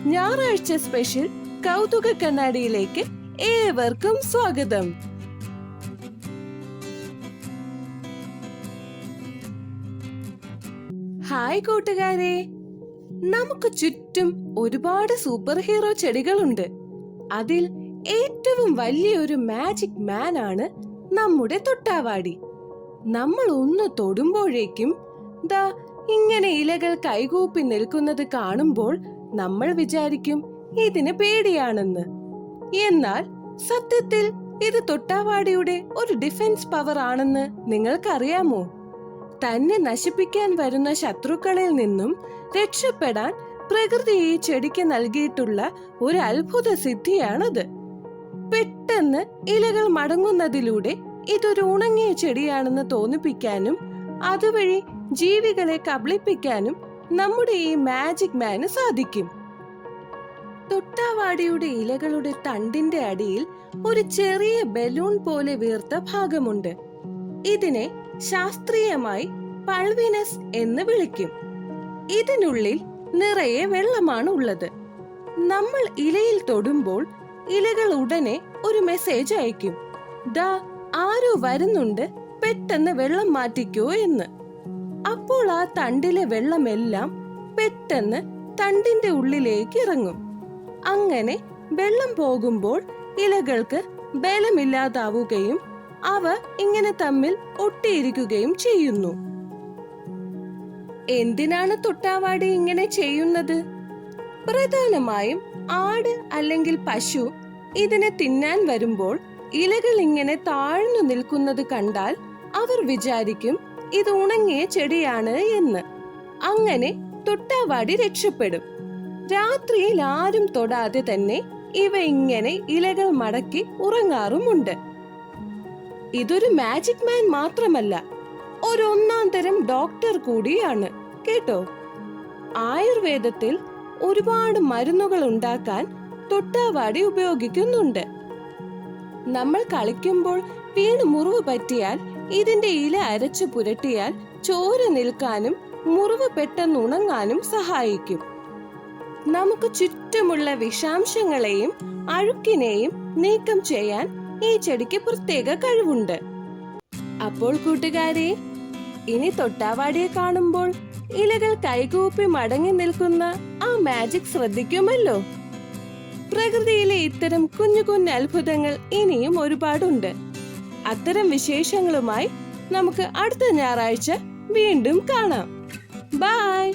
ഞായറാഴ്ച സ്പെഷ്യൽ കൗതുക കണ്ണാടിയിലേക്ക് ഏവർക്കും സ്വാഗതം. ഹായ് കൂട്ടുകാരെ, നമുക്ക് ചുറ്റും ഒരുപാട് സൂപ്പർ ഹീറോ ചെടികളുണ്ട്. അതിൽ ഏറ്റവും വലിയൊരു മാജിക് മാൻ ആണ് നമ്മുടെ തൊട്ടാവാടി. നമ്മൾ ഒന്ന് തൊടുമ്പോഴേക്കും ദാ ഇങ്ങനെ ഇലകൾ കൈകൂപ്പി നിൽക്കുന്നത് കാണുമ്പോൾ നമ്മൾ വിചാരിക്കും ഇതിന് പേടിയാണെന്ന്. എന്നാൽ സത്യത്തിൽ ഇത് തൊട്ടാവാടിയുടെ ഒരു ഡിഫൻസ് പവർ ആണെന്ന് നിങ്ങൾക്കറിയാമോ? തന്നെ നശിപ്പിക്കാൻ വരുന്ന ശത്രുക്കളിൽ നിന്നും രക്ഷപ്പെടാൻ പ്രകൃതി ഈ ചെടിക്ക് നൽകിയിട്ടുള്ള ഒരു അത്ഭുത സിദ്ധിയാണത്. പെട്ടെന്ന് ഇലകൾ മടങ്ങുന്നതിലൂടെ ഇതൊരു ഉണങ്ങിയ ചെടിയാണെന്ന് തോന്നിപ്പിക്കാനും അതുവഴി ജീവികളെ കബളിപ്പിക്കാനും നമ്മുടെ ഈ മാജിക് മാന് സാധിക്കും. തൊട്ടാവാടിയുടെ ഇലകളുടെ തണ്ടിന്റെ അടിയിൽ ഒരു ചെറിയ ബലൂൺ പോലെ വീർത്ത ഭാഗമുണ്ട്. ഇതിനെ ശാസ്ത്രീയമായി പൾവിനസ് എന്ന് വിളിക്കും. ഇതിനുള്ളിൽ നിറയെ വെള്ളമാണ് ഉള്ളത്. നമ്മൾ ഇലയിൽ തൊടുമ്പോൾ ഇലകൾ ഉടനെ ഒരു മെസ്സേജ് അയക്കും, ദാ ആരോ വരുന്നുണ്ട്, പെട്ടെന്ന് വെള്ളം മാറ്റിക്കോ എന്ന്. അപ്പോൾ ആ തണ്ടിലെ വെള്ളമെല്ലാം പെട്ടെന്ന് തണ്ടിന്റെ ഉള്ളിലേക്ക് ഇറങ്ങും. അങ്ങനെ വെള്ളം പോകുമ്പോൾ ഇലകൾക്ക് ബലമില്ലാതാവുകയും അവ ഇങ്ങനെ തമ്മിൽ ഒട്ടിയിരിക്കുകയും ചെയ്യുന്നു. എന്തിനാണ് തൊട്ടാവാടി ഇങ്ങനെ ചെയ്യുന്നത്? പ്രധാനമായും ആട് അല്ലെങ്കിൽ പശു ഇതിനെ തിന്നാൻ വരുമ്പോൾ ഇലകൾ ഇങ്ങനെ താഴ്ന്നു നിൽക്കുന്നത് കണ്ടാൽ അവർ വിചാരിക്കും ഇത് ഉണങ്ങിയ ചെടിയാണ് എന്ന്. അങ്ങനെ തൊട്ടാവാടി രക്ഷപ്പെടും. രാത്രിയിൽ ആരും തൊടാതെ തന്നെ ഇവ ഇങ്ങനെ ഇലകൾ മടക്കി ഉറങ്ങാറുമുണ്ട്. ഇതൊരു മാജിക് മാൻ മാത്രമല്ല, ഒരു ഒന്നാം തരം ഡോക്ടർ കൂടിയാണ് കേട്ടോ. ആയുർവേദത്തിൽ ഒരുപാട് മരുന്നുകൾ ഉണ്ടാക്കാൻ തൊട്ടാവാടി ഉപയോഗിക്കുന്നുണ്ട്. നമ്മൾ കളിക്കുമ്പോൾ വീണ് മുറിവ് പറ്റിയാൽ ഇതിന്റെ ഇല അരച്ചു പുരട്ടിയാൽ ചോര നിൽക്കാനും മുറിവ് പെട്ടെന്ന് ഉണങ്ങാനും സഹായിക്കും. നമുക്ക് ചുറ്റുമുള്ള വിഷാംശങ്ങളെയും അഴുക്കിനെയും നീക്കം ചെയ്യാൻ ഈ ചെടിക്ക് പ്രത്യേക കഴിവുണ്ട്. അപ്പോൾ കൂട്ടുകാരെ, ഇനി തൊട്ടാവാടിയെ കാണുമ്പോൾ ഇലകൾ കൈകൂപ്പി മടങ്ങി നിൽക്കുന്ന ആ മാജിക് ശ്രദ്ധിക്കുമല്ലോ. പ്രകൃതിയിലെ ഇത്തരം കുഞ്ഞു കുഞ്ഞു അത്ഭുതങ്ങൾ ഇനിയും ഒരുപാടുണ്ട്. അത്തരം വിശേഷങ്ങളുമായി നമുക്ക് അടുത്ത ഞായറാഴ്ച വീണ്ടും കാണാം. ബൈ.